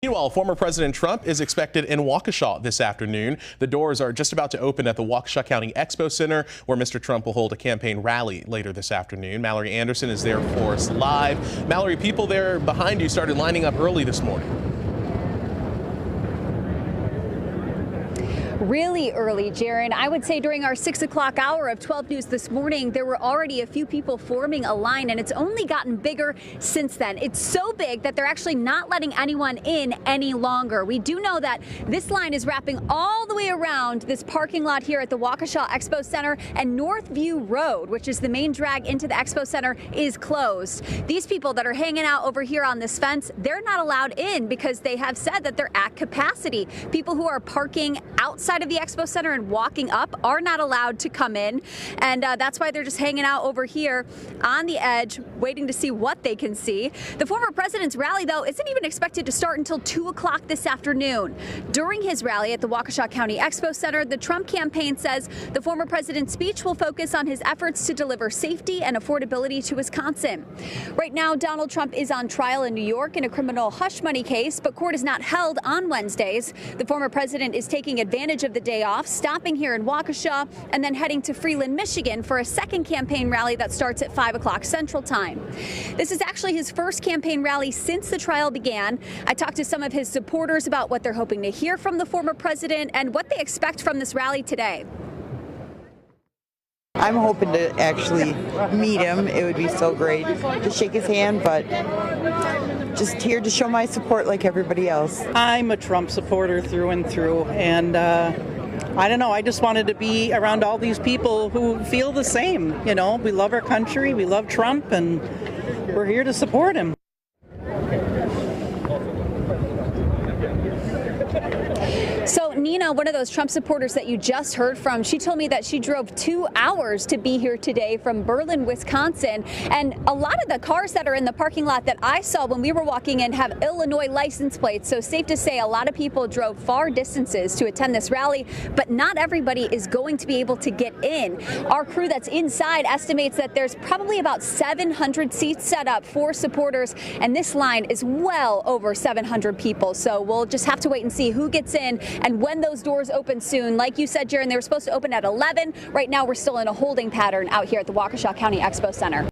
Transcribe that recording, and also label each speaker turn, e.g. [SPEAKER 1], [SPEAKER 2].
[SPEAKER 1] Meanwhile, former President Trump is expected in Waukesha this afternoon. The doors are just about to open at the Waukesha County Expo Center, where Mr. Trump will hold a campaign rally later this afternoon. Mallory Anderson is there for us live. Mallory, people there behind you started lining up early this morning.
[SPEAKER 2] Really early, Jaron. I would say during our 6 o'clock hour of 12 News this morning, there were already a few people forming a line, and it's only gotten bigger since then. It's so big that they're actually not letting anyone in any longer. We do know that this line is wrapping all the way around this parking lot here at the Waukesha Expo Center, and Northview Road, which is the main drag into the Expo Center, is closed. These people that are hanging out over here on this fence, they're not allowed in because they have said that they're at capacity. People who are parking outside of the Expo Center and walking up are not allowed to come in, and that's why they're just hanging out over here on the edge waiting to see what they can see. The former president's rally, though, isn't even expected to start until 2 o'clock this afternoon. During his rally at the Waukesha County Expo Center, the Trump campaign says the former president's speech will focus on his efforts to deliver safety and affordability to Wisconsin. Right now, Donald Trump is on trial in New York in a criminal hush money case, but court is not held on Wednesdays. The former president is taking advantage of the day off, stopping here in Waukesha and then heading to Freeland, Michigan for a second campaign rally that starts at 5 o'clock Central Time. This is actually his first campaign rally since the trial began. I talked to some of his supporters about what they're hoping to hear from the former president and what they expect from this rally today.
[SPEAKER 3] I'm hoping to actually meet him. It would be so great to shake his hand, but just here to show my support like everybody else.
[SPEAKER 4] I'm a Trump supporter through and through, and I don't know, I just wanted to be around all these people who feel the same. You know, we love our country, we love Trump, and we're here to support him.
[SPEAKER 2] So Nina, one of those Trump supporters that you just heard from, she told me that she drove 2 hours to be here today from Berlin, Wisconsin. And a lot of the cars that are in the parking lot that I saw when we were walking in have Illinois license plates. So safe to say a lot of people drove far distances to attend this rally, but not everybody is going to be able to get in. Our crew that's inside estimates that there's probably about 700 seats set up for supporters, and this line is well over 700 people. So we'll just have to wait and see who gets in and when those doors open soon. Like you said, Jaron, they were supposed to open at 11. Right now, we're still in a holding pattern out here at the Waukesha County Expo Center.